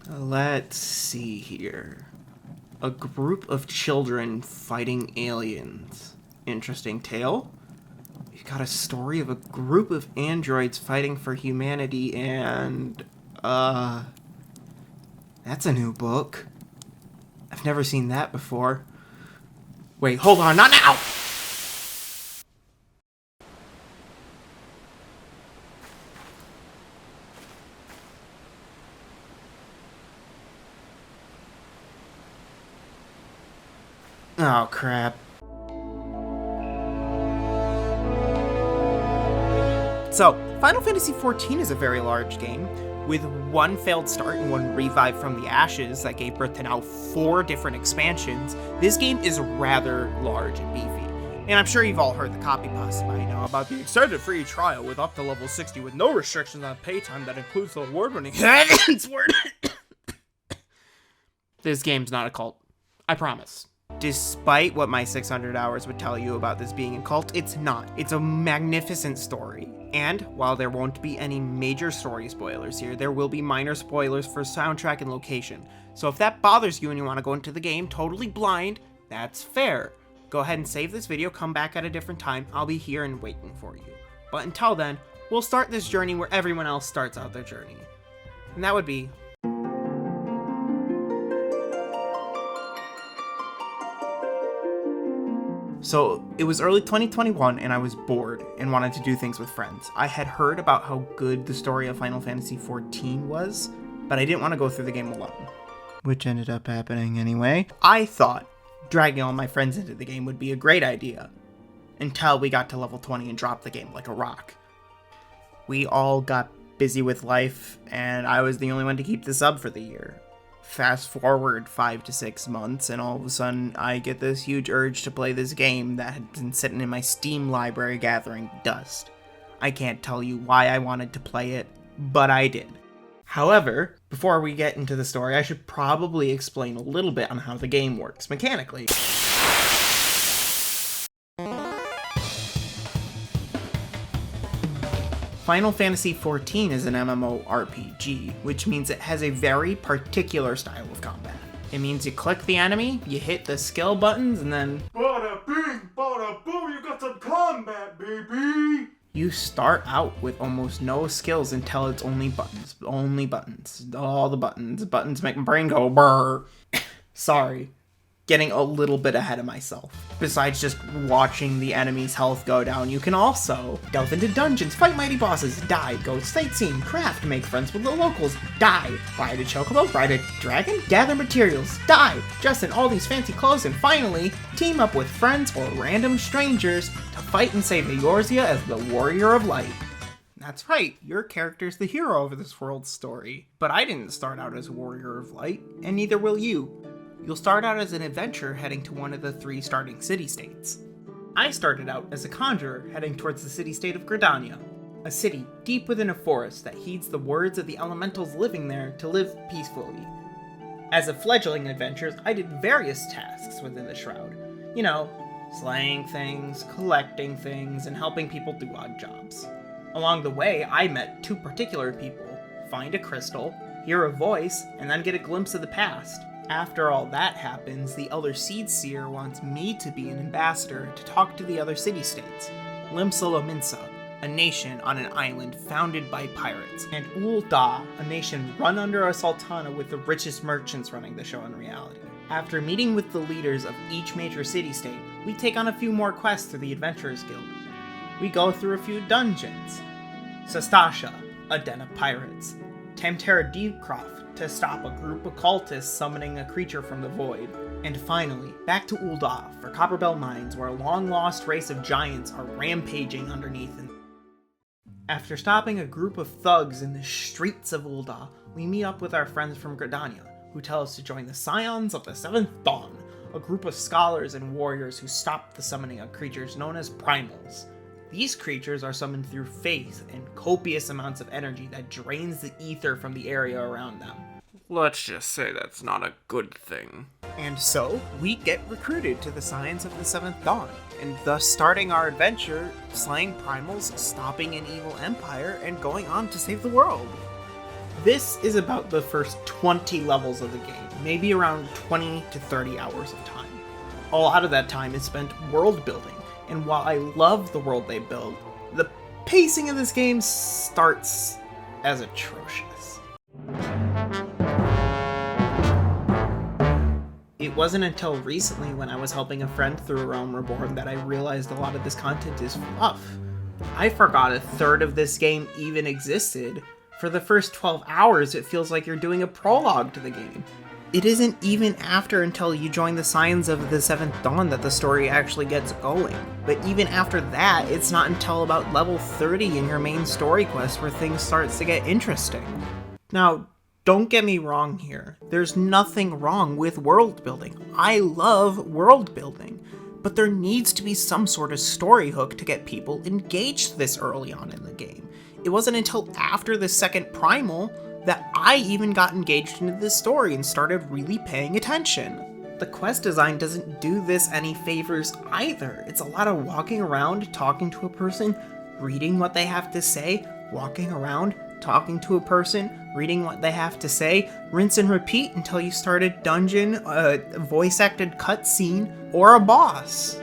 Let's see here. A group of children fighting aliens. Interesting tale. We've got a story of a group of androids fighting for humanity and... That's a new book. I've never seen that before. Wait, hold on, not now! Oh, crap. So, Final Fantasy XIV is a very large game, with one failed start and one revive from the ashes that gave birth to now 4 different expansions. This game is rather large and beefy. And I'm sure you've all heard the copy pasta by now about the extended free trial with up to level 60 with no restrictions on playtime that includes the award-winning word. This game's not a cult. I promise. Despite what my 600 hours would tell you about this being a cult, it's not. It's a magnificent story. And while there won't be any major story spoilers here, there will be minor spoilers for soundtrack and location. So if that bothers you and you want to go into the game totally blind, that's fair. Go ahead and save this video, come back at a different time. I'll be here and waiting for you. But until then, we'll start this journey where everyone else starts out their journey. And that would be... So, it was early 2021 and I was bored and wanted to do things with friends. I had heard about how good the story of Final Fantasy XIV was, but I didn't want to go through the game alone. Which ended up happening anyway. I thought dragging all my friends into the game would be a great idea, until we got to level 20 and dropped the game like a rock. We all got busy with life, and I was the only one to keep the sub for the year. Fast forward 5 to 6 months, and all of a sudden I get this huge urge to play this game that had been sitting in my Steam library gathering dust. I can't tell you why I wanted to play it, but I did. However, before we get into the story, I should probably explain a little bit on how the game works mechanically. Final Fantasy XIV is an MMORPG, which means it has a very particular style of combat. It means you click the enemy, you hit the skill buttons, and then... Bada bing, bada boom, you got some combat, baby! You start out with almost no skills until it's only buttons. Only buttons. All the buttons. Buttons make my brain go brrr. Sorry. Getting a little bit ahead of myself. Besides just watching the enemy's health go down, you can also delve into dungeons, fight mighty bosses, die, go sightseeing, craft, make friends with the locals, die, ride a chocobo, ride a dragon, gather materials, die, dress in all these fancy clothes, and finally, team up with friends or random strangers to fight and save Eorzea as the Warrior of Light. That's right, your character's the hero of this world's story. But I didn't start out as a Warrior of Light, and neither will you. You'll start out as an adventurer heading to one of the 3 starting city-states. I started out as a conjurer heading towards the city-state of Gridania, a city deep within a forest that heeds the words of the elementals living there to live peacefully. As a fledgling adventurer, I did various tasks within the Shroud. You know, slaying things, collecting things, and helping people do odd jobs. Along the way, I met 2 particular people, find a crystal, hear a voice, and then get a glimpse of the past. After all that happens, the Elder Seed Seer wants me to be an ambassador to talk to the other city-states. Limsa, a nation on an island founded by pirates, and Ul'dah, a nation run under a sultana with the richest merchants running the show in reality. After meeting with the leaders of each major city-state, we take on a few more quests through the Adventurers Guild. We go through a few dungeons. Sastasha, a den of pirates. Tamtara Deepcroft, to stop a group of cultists summoning a creature from the void. And finally, back to Ul'dah for Copperbell Mines, where a long-lost race of giants are rampaging underneath. After stopping a group of thugs in the streets of Ul'dah, we meet up with our friends from Gridania, who tell us to join the Scions of the Seventh Dawn, a group of scholars and warriors who stop the summoning of creatures known as primals. These creatures are summoned through faith and copious amounts of energy that drains the ether from the area around them. Let's just say that's not a good thing. And so, we get recruited to the Scions of the Seventh Dawn, and thus starting our adventure, slaying primals, stopping an evil empire, and going on to save the world. This is about the first 20 levels of the game, maybe around 20 to 30 hours of time. A lot of that time is spent world building, and while I love the world they build, the pacing of this game starts as atrocious. It wasn't until recently when I was helping a friend through Realm Reborn that I realized a lot of this content is fluff. I forgot a third of this game even existed. For the first 12 hours, it feels like you're doing a prologue to the game. It isn't even after until you join the Signs of the Seventh Dawn that the story actually gets going. But even after that, it's not until about level 30 in your main story quest where things starts to get interesting. Now, don't get me wrong here. There's nothing wrong with world building. I love world building. But there needs to be some sort of story hook to get people engaged this early on in the game. It wasn't until after the second Primal that I even got engaged into this story and started really paying attention. The quest design doesn't do this any favors either. It's a lot of walking around, talking to a person, reading what they have to say, walking around, talking to a person, reading what they have to say, rinse and repeat until you start a dungeon, a voice-acted cutscene, or a boss.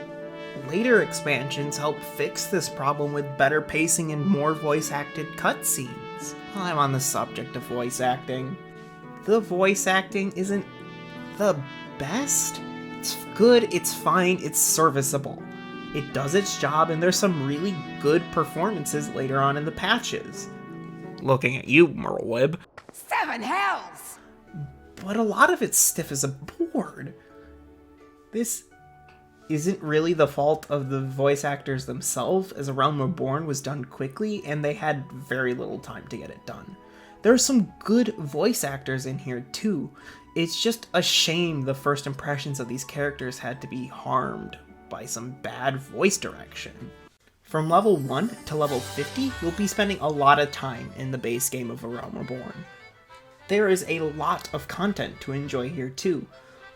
Later expansions help fix this problem with better pacing and more voice-acted cutscenes. While I'm on the subject of voice acting, the voice acting isn't the best. It's good, it's fine, it's serviceable. It does its job, and there's some really good performances later on in the patches. Looking at you, Merlwib. 7 hells! But a lot of it's stiff as a board. This isn't really the fault of the voice actors themselves, as A Realm Reborn was done quickly, and they had very little time to get it done. There are some good voice actors in here too. It's just a shame the first impressions of these characters had to be harmed by some bad voice direction. From level 1 to level 50, you'll be spending a lot of time in the base game of A Realm Reborn. There is a lot of content to enjoy here too.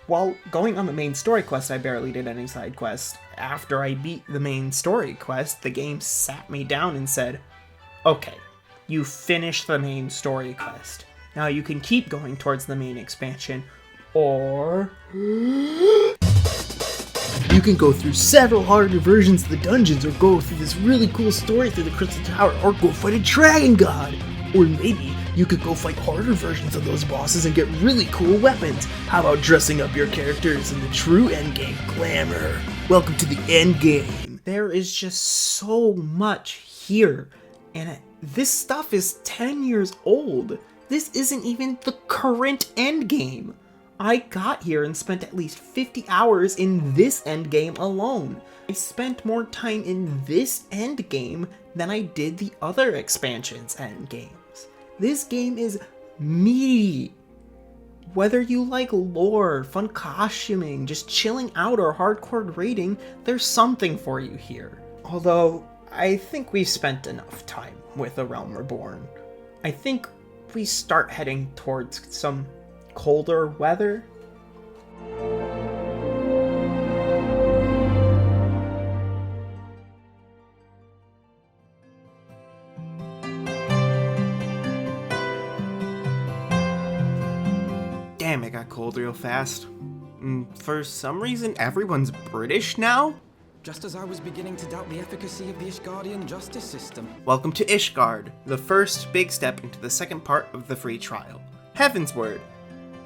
While going on the main story quest, I barely did any side quests. After I beat the main story quest, the game sat me down and said, okay, you finished the main story quest. Now you can keep going towards the main expansion, or you can go through several harder versions of the dungeons, or go through this really cool story through the Crystal Tower, or go fight a dragon god, or maybe you could go fight harder versions of those bosses and get really cool weapons. How about dressing up your characters in the true endgame glamour? Welcome to the endgame. There is just so much here, and this stuff is 10 years old. This isn't even the current endgame. I got here and spent at least 50 hours in this endgame alone. I spent more time in this endgame than I did the other expansions endgames. This game is meaty. Whether you like lore, fun costuming, just chilling out, or hardcore raiding, there's something for you here. Although, I think we've spent enough time with A Realm Reborn. I think we start heading towards some colder weather. Damn, it got cold real fast. For some reason, everyone's British now? Just as I was beginning to doubt the efficacy of the Ishgardian justice system. Welcome to Ishgard, the first big step into the second part of the free trial, Heavensward,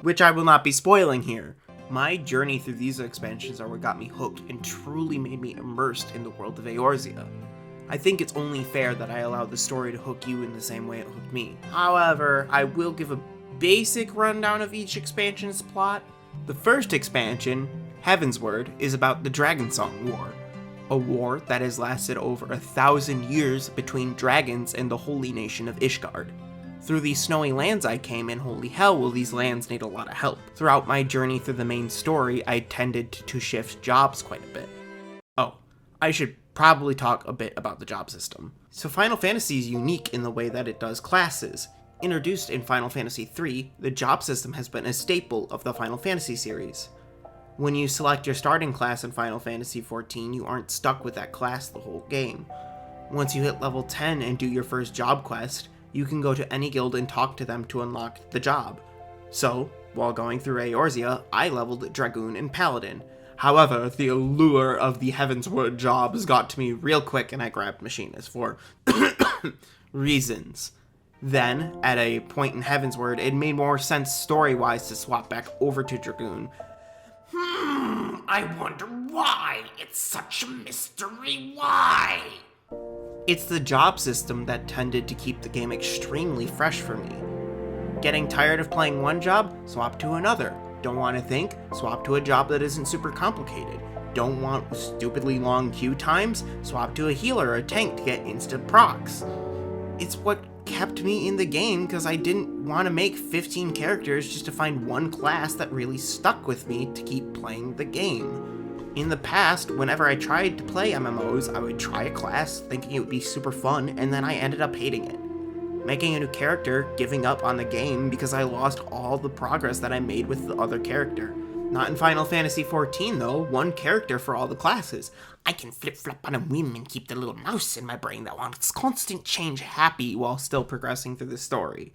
which I will not be spoiling here. My journey through these expansions are what got me hooked and truly made me immersed in the world of Eorzea. I think it's only fair that I allow the story to hook you in the same way it hooked me. However, I will give a basic rundown of each expansion's plot. The first expansion, Heavensward, is about the Dragonsong War, a war that has lasted over 1,000 years between dragons and the holy nation of Ishgard. Through these snowy lands I came, and holy hell will these lands need a lot of help. Throughout my journey through the main story, I tended to shift jobs quite a bit. Oh, I should probably talk a bit about the job system. So Final Fantasy is unique in the way that it does classes. Introduced in Final Fantasy III, the job system has been a staple of the Final Fantasy series. When you select your starting class in Final Fantasy XIV, you aren't stuck with that class the whole game. Once you hit level 10 and do your first job quest, you can go to any guild and talk to them to unlock the job. So, while going through Eorzea, I leveled Dragoon and Paladin. However, the allure of the Heavensward jobs got to me real quick and I grabbed Machinist for reasons. Then, at a point in Heavensward, it made more sense story-wise to swap back over to Dragoon. I wonder why. It's such a mystery. Why? It's the job system that tended to keep the game extremely fresh for me. Getting tired of playing one job? Swap to another. Don't want to think? Swap to a job that isn't super complicated. Don't want stupidly long queue times? Swap to a healer or a tank to get instant procs. It's what kept me in the game because I didn't want to make 15 characters just to find one class that really stuck with me to keep playing the game. In the past, whenever I tried to play MMOs, I would try a class thinking it would be super fun, and then I ended up hating it. Making a new character, giving up on the game because I lost all the progress that I made with the other character. Not in Final Fantasy XIV though, one character for all the classes. I can flip-flop on a whim and keep the little mouse in my brain that wants constant change happy while still progressing through the story.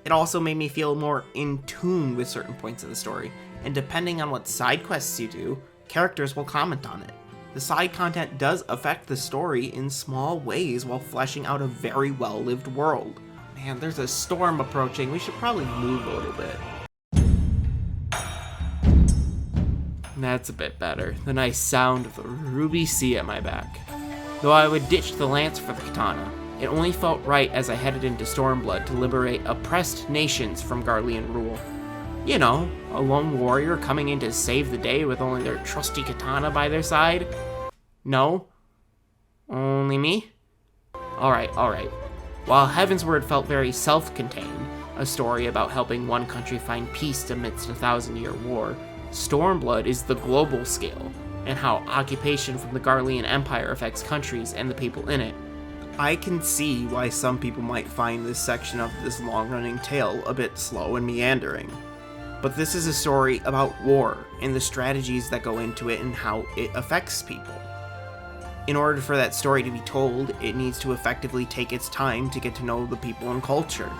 It also made me feel more in tune with certain points of the story, and depending on what side quests you do, characters will comment on it. The side content does affect the story in small ways while fleshing out a very well-lived world. Man, there's a storm approaching. We should probably move a little bit. That's a bit better. The nice sound of the ruby sea at my back. Though I would ditch the lance for the katana, it only felt right as I headed into Stormblood to liberate oppressed nations from Garlean rule. You know, a lone warrior coming in to save the day with only their trusty katana by their side? No? Only me? Alright. While Heavensward felt very self-contained, a story about helping one country find peace amidst a 1,000-year war, Stormblood is the global scale, and how occupation from the Garlean Empire affects countries and the people in it. I can see why some people might find this section of this long-running tale a bit slow and meandering. But this is a story about war, and the strategies that go into it and how it affects people. In order for that story to be told, it needs to effectively take its time to get to know the people and culture.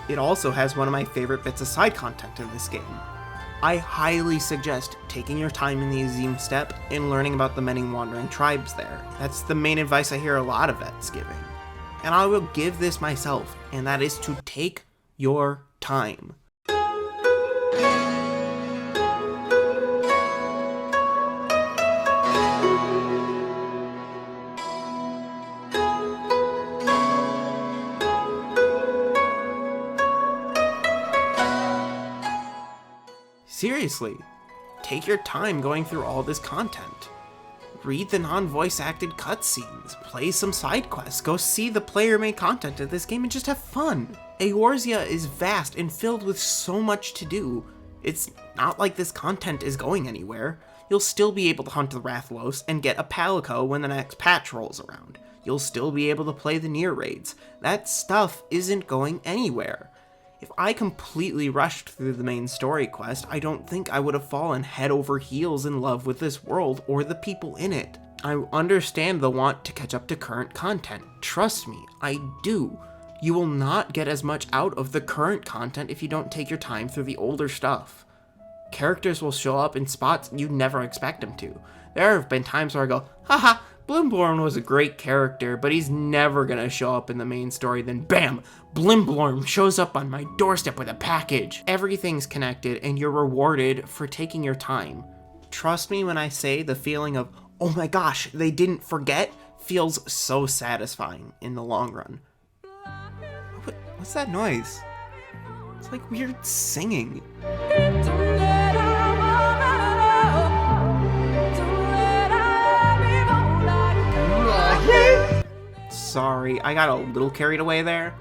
It also has one of my favorite bits of side content in this game. I highly suggest taking your time in the Azim Steppe and learning about the many wandering tribes there. That's the main advice I hear a lot of vets giving. And I will give this myself, and that is to take your time. Seriously, take your time going through all this content. Read the non-voice acted cutscenes, play some side quests, go see the player-made content of this game and just have fun. Eorzea is vast and filled with so much to do. It's not like this content is going anywhere. You'll still be able to hunt the Rathlos and get a Palico when the next patch rolls around. You'll still be able to play the near raids. That stuff isn't going anywhere. If I completely rushed through the main story quest, I don't think I would have fallen head over heels in love with this world or the people in it. I understand the want to catch up to current content. Trust me, I do. You will not get as much out of the current content if you don't take your time through the older stuff. Characters will show up in spots you'd never expect them to. There have been times where I go, haha, Blimblorn was a great character, but he's never gonna show up in the main story. Then bam, Blimblorn shows up on my doorstep with a package. Everything's connected and you're rewarded for taking your time. Trust me when I say the feeling of, oh my gosh, they didn't forget, feels so satisfying in the long run. What's that noise? It's like weird singing. Sorry, I got a little carried away there.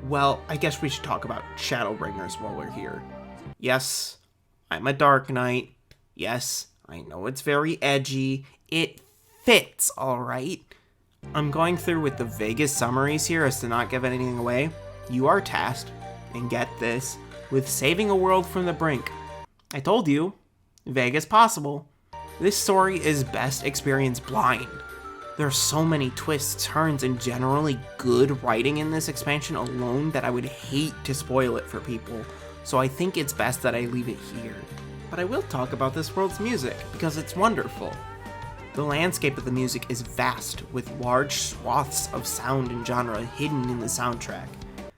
Well, I guess we should talk about Shadowbringers while we're here. Yes, I'm a Dark Knight. Yes, I know it's very edgy. It fits, alright? I'm going through with the vaguest summaries here as to not give anything away. You are tasked, and get this, with saving a world from the brink. I told you, vague as possible. This story is best experienced blind. There are so many twists, turns, and generally good writing in this expansion alone that I would hate to spoil it for people, so I think it's best that I leave it here. But I will talk about this world's music, because it's wonderful. The landscape of the music is vast, with large swaths of sound and genre hidden in the soundtrack.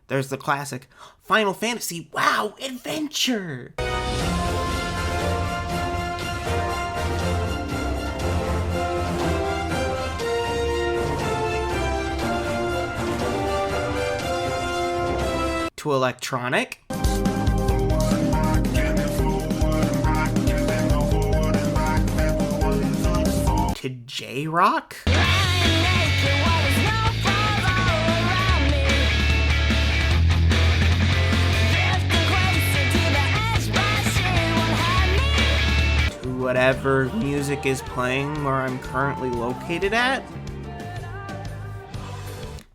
There's the classic Final Fantasy WoW Adventure! To electronic, to J-rock, to whatever music is playing where I'm currently located at.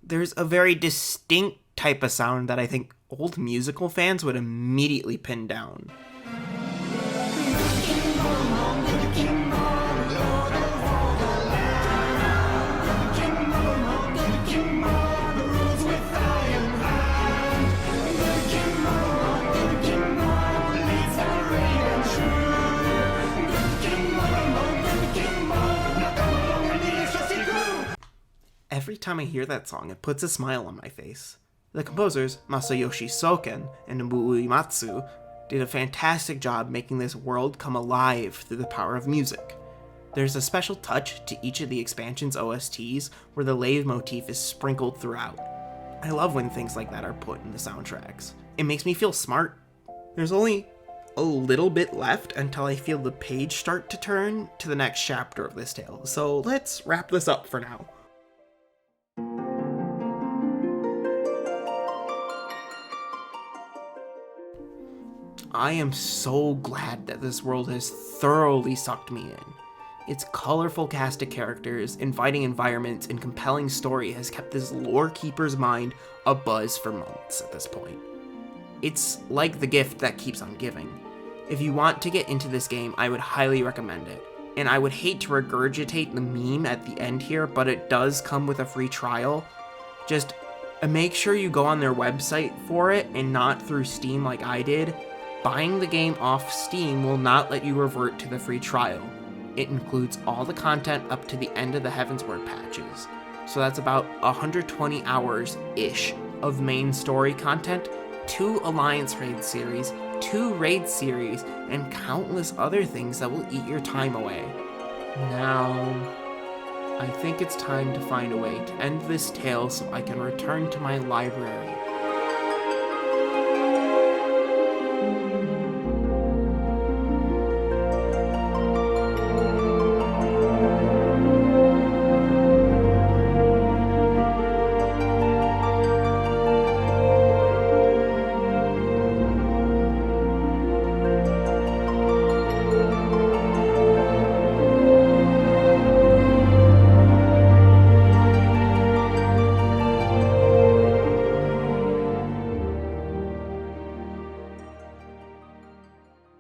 There's a very distinct type of sound that I think old musical fans would immediately pin down. Every time I hear that song, it puts a smile on my face. The composers, Masayoshi Soken and Nobuo Uematsu, did a fantastic job making this world come alive through the power of music. There's a special touch to each of the expansion's OSTs where the leitmotif is sprinkled throughout. I love when things like that are put in the soundtracks. It makes me feel smart. There's only a little bit left until I feel the page start to turn to the next chapter of this tale, so let's wrap this up for now. I am so glad that this world has thoroughly sucked me in. Its colorful cast of characters, inviting environments, and compelling story has kept this lore keeper's mind abuzz for months at this point. It's like the gift that keeps on giving. If you want to get into this game, I would highly recommend it. And I would hate to regurgitate the meme at the end here, but it does come with a free trial. Just make sure you go on their website for it and not through Steam like I did. Buying the game off Steam will not let you revert to the free trial. It includes all the content up to the end of the Heavensward patches. So that's about 120 hours-ish of main story content, 2 Alliance raid series, 2 raid series, and countless other things that will eat your time away. Now, I think it's time to find a way to end this tale so I can return to my library